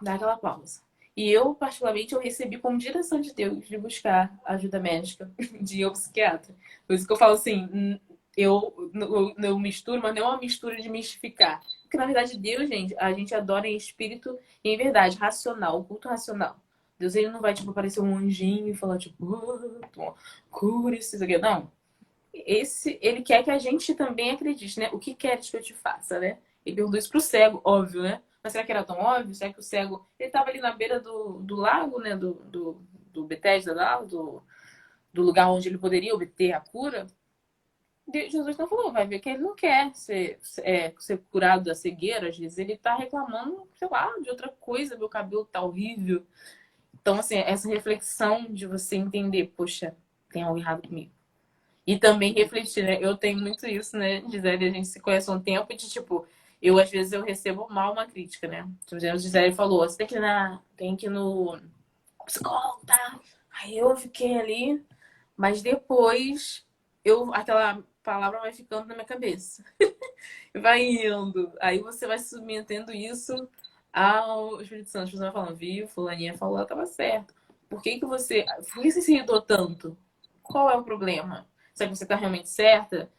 dar aquela pausa. E eu, particularmente, eu recebi como direção de Deus de buscar ajuda médica, de ir ao psiquiatra. Por isso que eu falo assim, eu misturo, mas não é uma mistura de mistificar. Porque, na verdade, Deus, gente, a gente adora em espírito e em verdade, racional, culto racional. Deus, ele não vai, tipo, aparecer um anjinho e falar, tipo, cura isso aqui. Não. Ele quer que a gente também acredite, né? O que queres que eu te faça, né? Ele perguntou isso pro cego, óbvio, né? Mas será que era tão óbvio? Será que o cego... Ele tava ali na beira do lago, né? Do Betesda lá, do lugar onde ele poderia obter a cura. Jesus não falou, vai ver que ele não quer ser curado da cegueira. Às vezes ele tá reclamando, sei lá, de outra coisa. Meu cabelo tá horrível. Então, assim, essa reflexão de você entender, poxa, tem algo errado comigo. E também refletir, né? Eu tenho muito isso, né, Gisele? A gente se conhece há um tempo de, tipo, às vezes eu recebo mal uma crítica, né? Por exemplo, a Gisele falou, você tem que ir no psicólogo, tá? Aí eu fiquei ali, mas depois aquela palavra vai ficando na minha cabeça. Vai indo. Aí você vai submetendo isso ao Espírito Santo. Você vai falando, viu? Fulaninha falou, ela tava certo. Por que você se irritou tanto? Qual é o problema? Será que você tá realmente certa?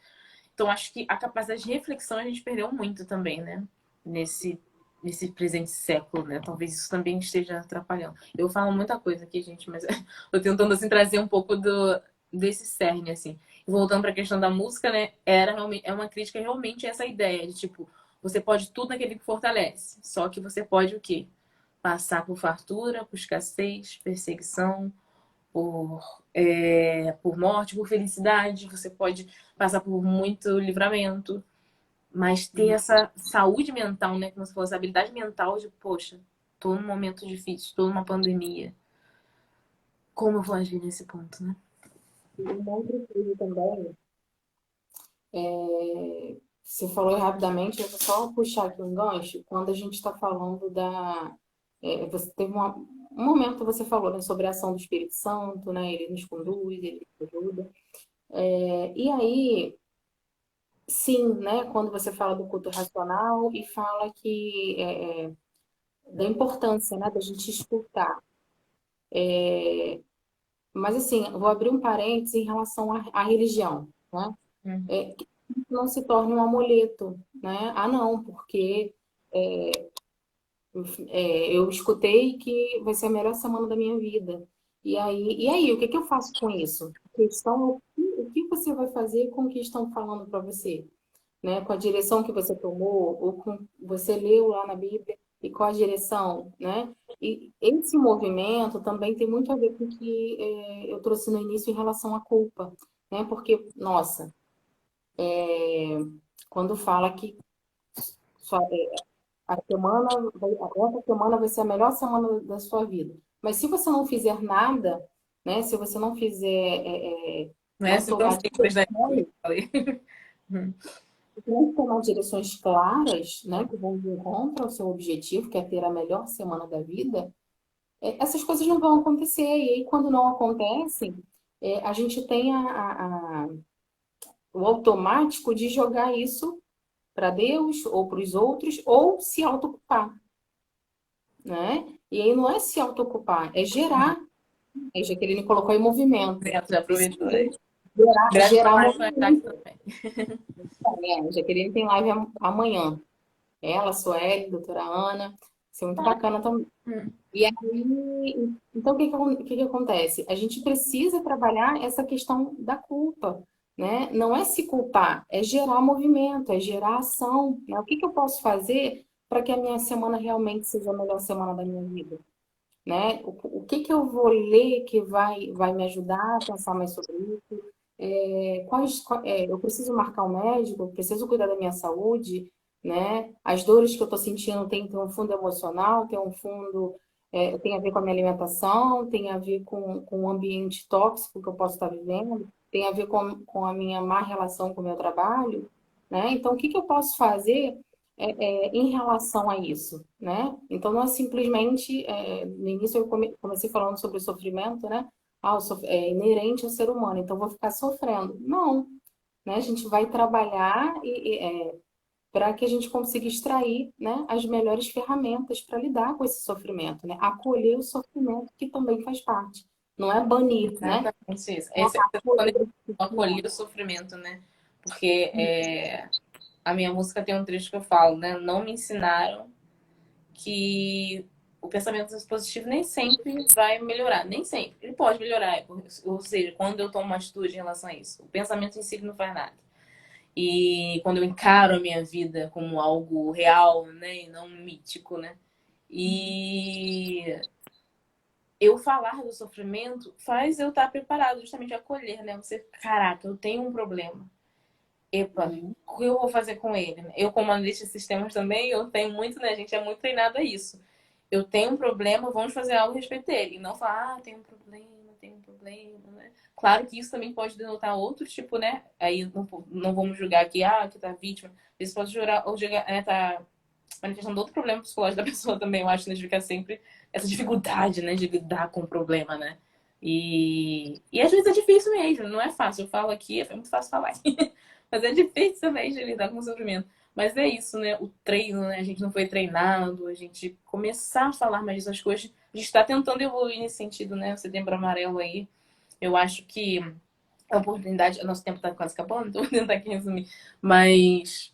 Então, acho que a capacidade de reflexão a gente perdeu muito também, né? Nesse, nesse presente século, né? Talvez isso também esteja atrapalhando. Eu falo muita coisa aqui, gente, mas eu tentando, assim, trazer um pouco desse cerne, assim. E voltando para a questão da música, né? É uma crítica realmente a essa ideia de, tipo, você pode tudo naquele que fortalece. Só que você pode o quê? Passar por fartura, por escassez, perseguição, por morte, por felicidade. Você pode passar por muito livramento, mas ter essa saúde mental, né? Como você falou, essa habilidade mental de, poxa, tô num momento difícil, tô numa pandemia. Como eu vou agir nesse ponto, né? Uma outra coisa também, você falou rapidamente, eu vou só puxar aqui um gancho, quando a gente está falando você teve um momento que você falou, né, sobre a ação do Espírito Santo, né? Ele nos conduz, ele nos ajuda. E aí, sim, né? Quando você fala do culto racional e fala que da importância, né, da gente escutar. Mas, assim, eu vou abrir um parênteses em relação à religião, né? Uhum. Que não se torne um amuleto, né? Ah, não, porque eu escutei que vai ser a melhor semana da minha vida. E aí, o que que eu faço com isso? A questão é o que você vai fazer com o que estão falando para você, né? Com a direção que você tomou, ou com você leu lá na Bíblia, e qual a direção, né? E esse movimento também tem muito a ver com o que eu trouxe no início em relação à culpa, né? Porque, nossa, quando fala que só, essa semana vai ser a melhor semana da sua vida. Mas se você não fizer nada, né? Se você não fizer, Não é não assim tão tomar simples, né? Como eu direções, falei. Uhum. não tomar direções claras, né? Que vão de encontro ao seu objetivo, que é ter a melhor semana da vida, essas coisas não vão acontecer. E aí, quando não acontecem, a gente tem o automático de jogar isso para Deus ou para os outros, ou se autoculpar, né? E aí não é se autoculpar, é gerar. A Jaqueline colocou em movimento. Já aproveitou aí. Gerar Gratidão mais mais tarde movimento. também. A Jaqueline tem live amanhã. Ela, Sueli, doutora Ana. Isso é muito bacana também. Hum. E aí, então, o que que acontece? A gente precisa trabalhar essa questão da culpa, né? Não é se culpar, é gerar movimento, é gerar ação, né? O que que eu posso fazer para que a minha semana realmente seja a melhor semana da minha vida, né? O que que eu vou ler que vai me ajudar a pensar mais sobre isso? Eu preciso marcar um médico, eu preciso cuidar da minha saúde, né? As dores que eu estou sentindo tem um fundo emocional, tem um fundo, tem a ver com a minha alimentação, tem a ver com o ambiente tóxico que eu posso estar vivendo, tem a ver com a minha má relação com o meu trabalho, né? Então, o que que eu posso fazer em relação a isso, né? Então, não é simplesmente, no início eu comecei falando sobre o sofrimento, né? É inerente ao ser humano, então vou ficar sofrendo. Não, né? A gente vai trabalhar para que a gente consiga extrair, né, as melhores ferramentas para lidar com esse sofrimento, né? Acolher o sofrimento que também faz parte. Não é banir, né? Exatamente isso. É Quando acolher eu o acolhi sofrimento. o sofrimento, né? Porque a minha música tem um trecho que eu falo, né? Não me ensinaram que o pensamento positivo nem sempre vai melhorar. Nem sempre. Ele pode melhorar. Ou seja, quando eu tomo uma atitude em relação a isso. O pensamento em si não faz nada. E quando eu encaro a minha vida como algo real, né? E não mítico, né? E eu falar do sofrimento faz eu estar preparado justamente a acolher, né? Você, caraca, eu tenho um problema. Epa, Uhum. o que eu vou fazer com ele? Eu, como analista de sistemas também, eu tenho muito, né? A gente é muito treinado a isso. Eu tenho um problema, vamos fazer algo a respeito dele. E não falar, tem um problema, tem um problema, né? Claro que isso também pode denotar outro tipo, né? Aí não vamos julgar aqui, que tá vítima. Isso pode jurar, ou julgar, tá manifestando outro problema psicológico da pessoa também. Eu acho que a gente fica sempre essa dificuldade, né? De lidar com o problema, né? E às vezes é difícil mesmo, não é fácil. Eu falo aqui, é muito fácil falar. Mas é difícil também de lidar com o sofrimento. Mas é isso, né? O treino, né? A gente não foi treinado, a gente começar a falar mais dessas coisas. A gente está tentando evoluir nesse sentido, né? O Setembro Amarelo aí. Eu acho que a oportunidade. Nosso tempo está quase acabando, então vou tentar aqui resumir. Mas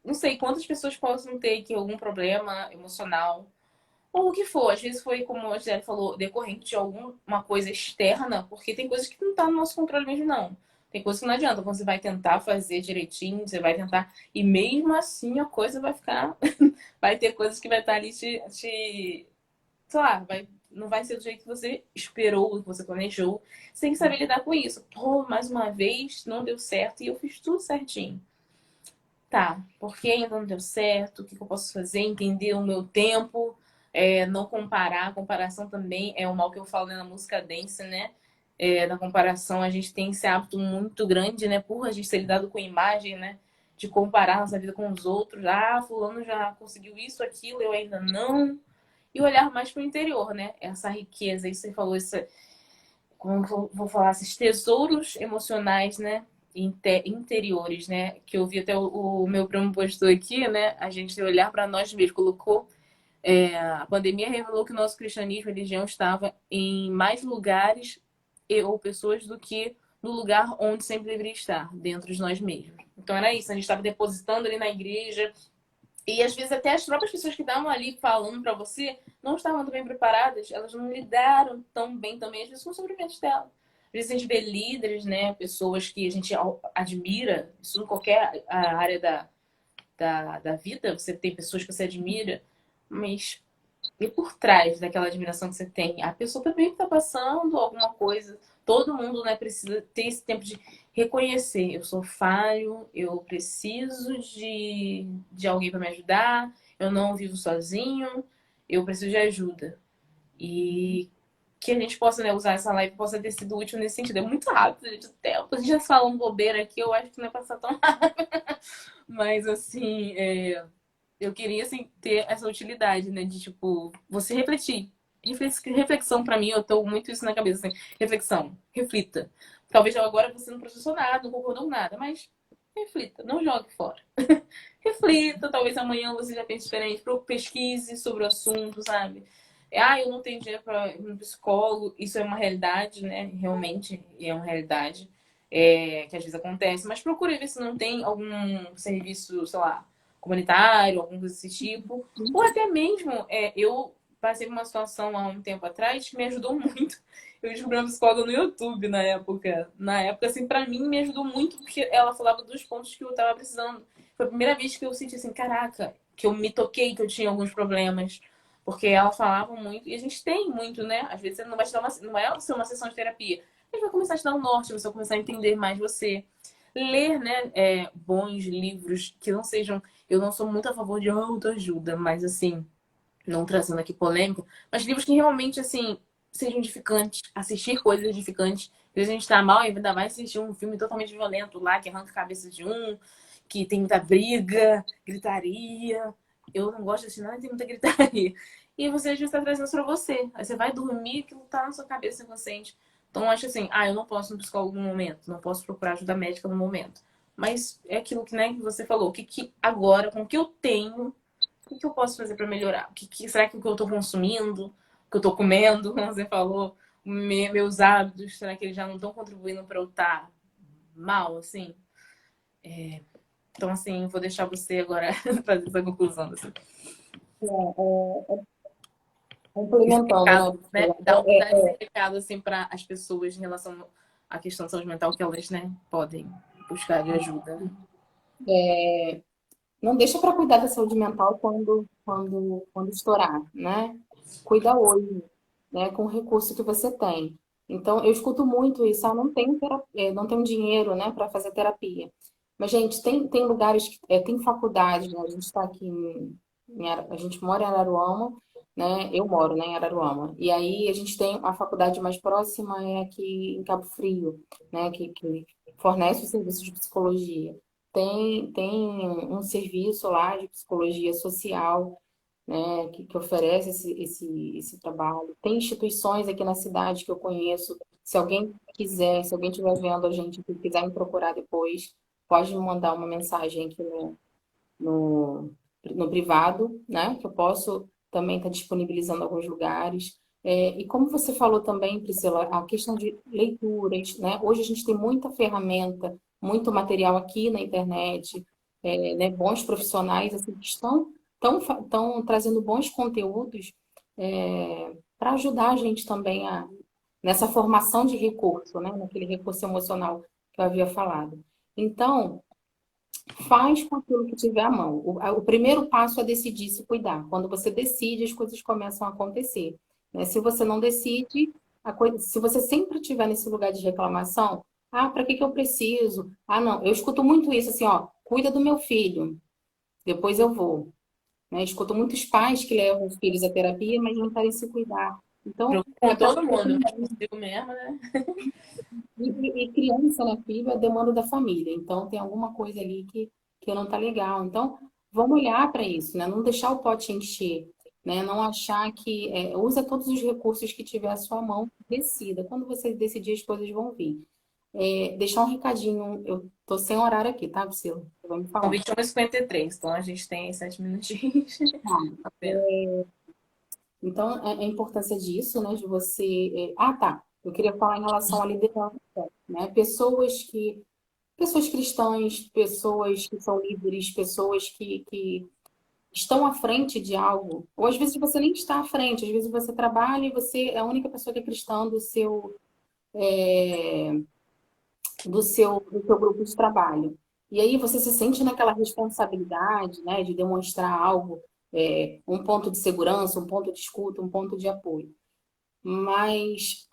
não sei quantas pessoas possam ter aqui algum problema emocional. Ou o que for, às vezes foi, como a Gisele falou, decorrente de alguma coisa externa, porque tem coisas que não tá no nosso controle mesmo, não. Tem coisas que não adianta. Você vai tentar fazer direitinho, você vai tentar. E mesmo assim a coisa vai ficar. Vai ter coisas que vai estar ali sei lá, não vai ser do jeito que você esperou, que você planejou. Você tem que saber lidar com isso. Pô, mais uma vez, não deu certo e eu fiz tudo certinho. Tá, por que ainda não deu certo? O que eu posso fazer? Entender o meu tempo, não comparar. A comparação também é o mal que eu falo, né, na música dance, né? Na comparação, a gente tem esse hábito muito grande, né? Por a gente ser lidado com imagem, né? De comparar nossa vida com os outros. Ah, fulano já conseguiu isso, aquilo, eu ainda não. E olhar mais para o interior, né? Essa riqueza, isso você falou, isso, como eu vou falar, esses tesouros emocionais, né? Interiores, né? Que eu vi até o meu primo postou aqui, né? A gente olhar para nós mesmos, colocou. A pandemia revelou que o nosso cristianismo e religião estava em mais lugares ou pessoas do que no lugar onde sempre deveria estar, dentro de nós mesmos. Então era isso, a gente estava depositando ali na igreja, e às vezes até as próprias pessoas que estavam ali falando para você não estavam tão bem preparadas, elas não lidaram tão bem também, às vezes, com os sofrimentos dela. Às vezes a gente vê líderes, né, pessoas que a gente admira, isso em qualquer área da vida, você tem pessoas que você admira, mas e por trás daquela admiração que você tem? A pessoa também está passando alguma coisa. Todo mundo, né, precisa ter esse tempo de reconhecer. Eu sou falho, eu preciso de alguém para me ajudar, eu não vivo sozinho, eu preciso de ajuda. E que a gente possa, né, usar essa live, possa ter sido útil nesse sentido. É muito rápido, gente, o tempo. A gente já falando bobeira aqui, eu acho que não é passar tão rápido. Mas, assim, eu queria, assim, ter essa utilidade, né? De, tipo, você refletir. Reflexão, pra mim, eu tô muito isso na cabeça, assim. Reflexão. Reflita. Talvez agora você não processou nada, não concordou com nada, mas reflita. Não jogue fora. Reflita. Talvez amanhã você já pense diferente. Pesquise sobre o assunto, sabe? Eu não tenho dinheiro para ir no psicólogo. Isso é uma realidade, né? Realmente é uma realidade. Que às vezes acontece. Mas procure ver se não tem algum serviço, sei lá, comunitário, alguma coisa desse tipo. Ou até mesmo, eu passei por uma situação há um tempo atrás que me ajudou muito. Eu descobri uma psicóloga no YouTube na época. Na época, assim, pra mim me ajudou muito porque ela falava dos pontos que eu tava precisando. Foi a primeira vez que eu senti assim, caraca, que eu me toquei que eu tinha alguns problemas. Porque ela falava muito, e a gente tem muito, né? Às vezes você não vai te dar não vai ser uma sessão de terapia. A gente vai começar a te dar um norte, você vai começar a entender mais você. Ler, né, bons livros que não sejam. Eu não sou muito a favor de autoajuda, mas assim, não trazendo aqui polêmica, mas livros que realmente, assim, sejam edificantes, assistir coisas edificantes. Às vezes a gente tá mal e ainda vai assistir um filme totalmente violento lá, que arranca a cabeça de um, que tem muita briga, gritaria. Eu não gosto de assistir nada, tem muita gritaria. E você já está trazendo isso pra você. Aí você vai dormir, aquilo tá na sua cabeça inconsciente. Então eu acho assim, eu não posso ir no psicólogo no momento, não posso procurar ajuda médica no momento. Mas é aquilo que, né, que você falou, que agora, com o que eu tenho, o que eu posso fazer para melhorar? Será que o que eu estou consumindo, o que eu estou comendo, como você falou, meus hábitos, será que eles já não estão contribuindo para eu estar mal, assim? Então, assim, vou deixar você agora fazer essa conclusão. Assim. Esse Complementando, recado, né? Dar esse recado, assim, para as pessoas em relação à questão de saúde mental que elas, né, podem buscar de ajuda. não deixa para cuidar da saúde mental quando estourar, né? Cuida hoje, né? Com o recurso que você tem. Então, eu escuto muito isso, não tenho não tenho dinheiro, né, para fazer terapia. Mas, gente, tem lugares, tem faculdade, né? A gente está aqui a gente mora em Araruama, né? Eu moro, né, em Araruama. E aí a gente tem a faculdade mais próxima é aqui em Cabo Frio, né, que fornece o serviço de psicologia. Tem um serviço lá de psicologia social, né, que oferece esse trabalho. Tem instituições aqui na cidade que eu conheço. Se alguém quiser, se alguém estiver vendo a gente e quiser me procurar depois, pode me mandar uma mensagem aqui no, no privado, né, que eu posso também estar disponibilizando alguns lugares. E como você falou também, Priscila, a questão de leituras, né? Hoje a gente tem muita ferramenta, muito material aqui na internet, né? Bons profissionais assim, que estão trazendo bons conteúdos para ajudar a gente também nessa formação de recurso, né? Naquele recurso emocional que eu havia falado. Então, faz com aquilo que tiver à mão. O primeiro passo é decidir se cuidar. Quando você decide, as coisas começam a acontecer. Né? Se você não decide, se você sempre estiver nesse lugar de reclamação, para que eu preciso? Não, eu escuto muito isso assim, ó, cuida do meu filho, depois eu vou. Né? Escuto muitos pais que levam os filhos à terapia, mas não querem se cuidar. Então, Com todo mundo, mas consigo mesmo, né? e criança, né, filho, é demanda da família. Então, tem alguma coisa ali que não tá legal. Então, vamos olhar para isso, né? Não deixar o pote encher, né? Não achar que... usa todos os recursos que tiver à sua mão, decida. Quando você decidir, as coisas vão vir. Deixar um recadinho. Eu tô sem horário aqui, tá, Priscila? Você vai me São falar. 21h53, então a gente tem 7 minutinhos. Tá vendo? Então, a importância disso, né, de você... tá. Eu queria falar em relação à liderança, né? Pessoas cristãs, pessoas que são líderes, pessoas que estão à frente de algo. Ou às vezes você nem está à frente, às vezes você trabalha e você é a única pessoa que é cristã do seu grupo de trabalho. E aí você se sente naquela responsabilidade, né, de demonstrar algo, um ponto de segurança, um ponto de escuta, um ponto de apoio. Mas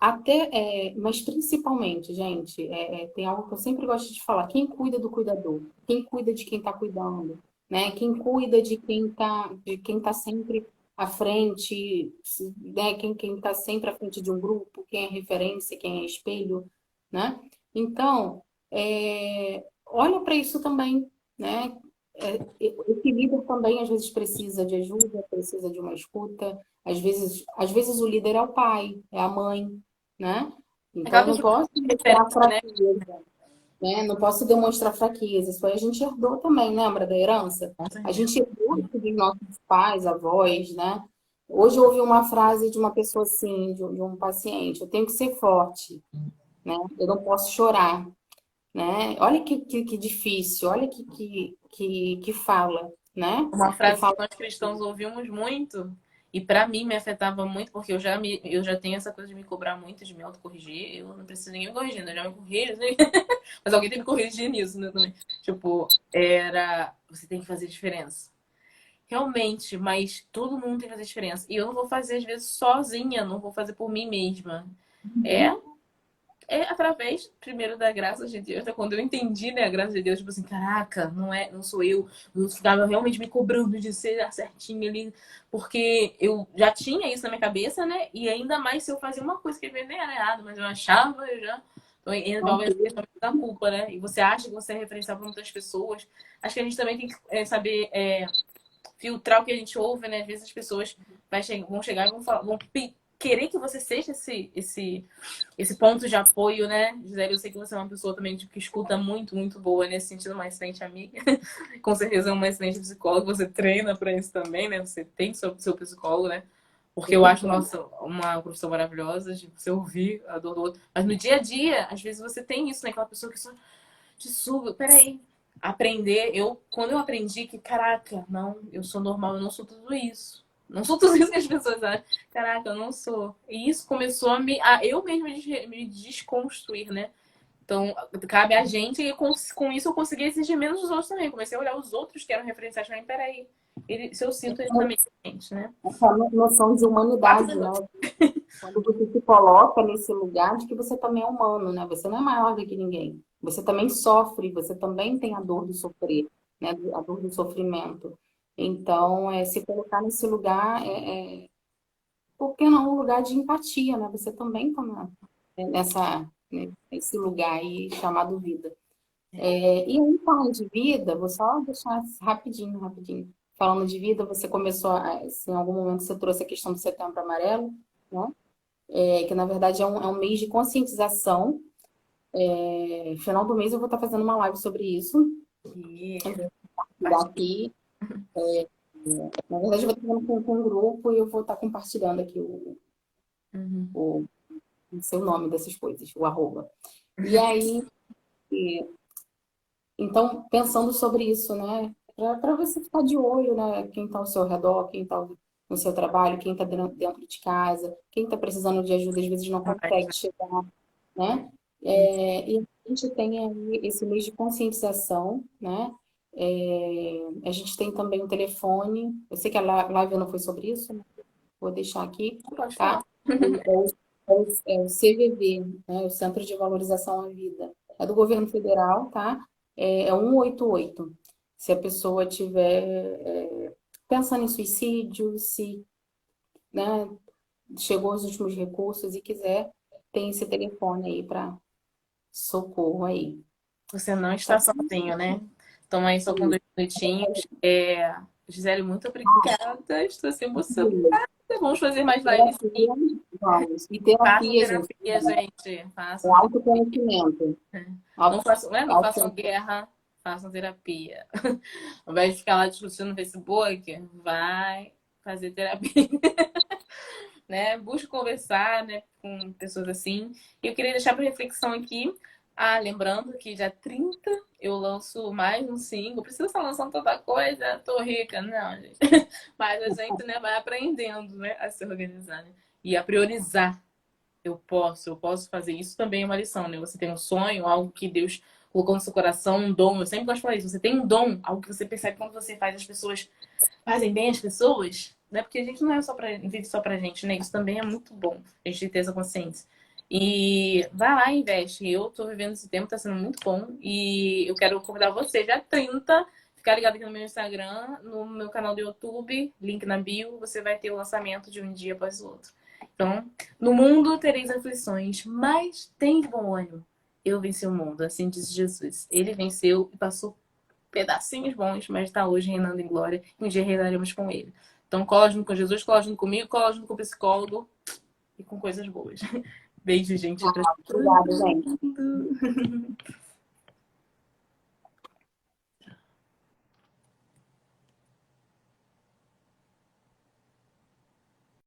principalmente, gente, tem algo que eu sempre gosto de falar: quem cuida do cuidador, quem cuida de quem está cuidando, né? Quem cuida de quem tá sempre à frente, né? Quem está sempre à frente de um grupo, quem é referência, quem é espelho, né? Então, olha para isso também, né? Esse líder também às vezes precisa de ajuda, precisa de uma escuta. Às vezes o líder é o pai, é a mãe, né? Então Aquela eu não pessoa que posso é demonstrar referência, né? fraqueza, né? Não posso demonstrar fraqueza. Isso aí a gente herdou também, lembra da herança? Com A certeza. gente herdou isso dos nossos pais, avós, né? Hoje eu ouvi uma frase de uma pessoa assim, de um paciente: eu tenho que ser forte, né? Eu não posso chorar, né? Olha que difícil, olha que fala, né? Uma Que frase que fala. nós cristãos ouvimos muito, e para mim me afetava muito, porque eu já tenho essa coisa de me cobrar muito, de me autocorrigir. Eu não preciso de ninguém me corrigindo, eu já me corrijo, né? Mas alguém tem que me corrigir nisso, né, também. Tipo, você tem que fazer diferença. Realmente, mas todo mundo tem que fazer diferença. E eu não vou fazer, às vezes, sozinha, não vou fazer por mim mesma. É através, primeiro, da graça de Deus. Quando eu entendi, né, a graça de Deus, tipo assim, caraca, não sou eu. Eu ficava realmente me cobrando de ser certinho ali, porque eu já tinha isso na minha cabeça, né? E ainda mais se eu fazia uma coisa que nem era errado, mas eu achava, eu já. Então, envolve essa questão da culpa, né? E você acha que você é referencial para muitas pessoas. Acho que a gente também tem que saber filtrar o que a gente ouve, né? Às vezes as pessoas vão chegar e vão querer que você seja esse ponto de apoio, né? Gisele, eu sei que você é uma pessoa também que escuta muito, muito boa nesse sentido, uma excelente amiga. Com certeza é uma excelente psicóloga. Você treina para isso também, né? Você tem seu psicólogo, né? Porque eu acho, nossa, uma profissão maravilhosa de você ouvir a dor do outro. Mas no dia a dia, às vezes você tem isso, né? Aquela pessoa que só te suga. Peraí. Aprender, quando eu aprendi que, caraca, não, eu sou normal, eu não sou tudo isso. Não sou tudo isso que as pessoas acham. Caraca, eu não sou. E isso começou a eu mesma me desconstruir, né? Então, cabe a gente, e com isso eu consegui exigir menos dos outros também. Comecei a olhar os outros que eram referenciais para mim. Peraí, se eu sinto, ele também sente, né? Essa noção de Quatro humanidade, né? minutos. Quando você se coloca nesse lugar de que você também é humano, né? Você não é maior do que ninguém. Você também sofre, você também tem a dor do sofrer, né? A dor do sofrimento. Então, se colocar nesse lugar por que não um lugar de empatia, né? Você também está nesse lugar aí chamado vida. E aí, falando de vida, vou só deixar rapidinho, rapidinho. Falando de vida, você começou, se em algum momento você trouxe a questão do Setembro Amarelo, né? Que na verdade é um mês de conscientização. Final do mês eu vou estar fazendo uma live sobre isso. E Daqui, na verdade, eu vou estar fazendo com um grupo e eu vou estar compartilhando aqui uhum. o, o seu nome dessas coisas, o arroba. E aí, então, pensando sobre isso, né? Para você ficar de olho, né? Quem está ao seu redor, quem está no seu trabalho, quem está dentro de casa, quem está precisando de ajuda, às vezes não consegue chegar, né? E a gente tem aí esse mês de conscientização, né? A gente tem também um telefone. Eu sei que a live não foi sobre isso, né? Vou deixar aqui, Pode tá? falar. É o CVV, né? O Centro de Valorização à Vida. É do governo federal, tá? É 188. Se a pessoa tiver pensando em suicídio, se, né, chegou aos últimos recursos e quiser, tem esse telefone aí para socorro aí. Você não Tá está sozinho, né? Toma aí só com 2 minutinhos. Gisele, muito obrigada. Estou se emocionada. bom. Vamos fazer mais lives. Terapia, vamos. E Façam terapia, gente, terapia, gente. é Façam terapia. autoconhecimento. Não façam, né? Não façam Auto- guerra. façam terapia. Ao invés de ficar lá discutindo no Facebook, vai fazer terapia. Né? Busque conversar, né, com pessoas assim. E eu queria deixar para reflexão aqui. Lembrando que dia 30 eu lanço mais um single. Preciso estar lançando tanta coisa, tô rica. Não, gente. Mas a gente, né, vai aprendendo, né, a se organizar, né? E a priorizar. Eu posso fazer isso também é uma lição, né? Você tem um sonho, algo que Deus colocou no seu coração, um dom. Eu sempre gosto de falar isso. Você tem um dom, algo que você percebe quando você faz as pessoas fazem bem as pessoas, né? Porque a gente não é só pra, vive só pra gente, né? Isso também é muito bom, a gente ter essa consciência. E vai lá e investe. Eu tô vivendo esse tempo, tá sendo muito bom. E eu quero convidar você, dia 30, ficar ligado aqui no meu Instagram, no meu canal do YouTube, link na bio, você vai ter o lançamento de um dia após o outro. Então, no mundo tereis aflições, mas tem de bom ânimo. Eu venci o mundo, assim diz Jesus. Ele venceu e passou pedacinhos bons, mas está hoje reinando em glória. E um dia reinaremos com ele. Então, cola junto com Jesus, cola junto comigo, cola junto com o psicólogo e com coisas boas. Beijo, gente. Obrigada, gente.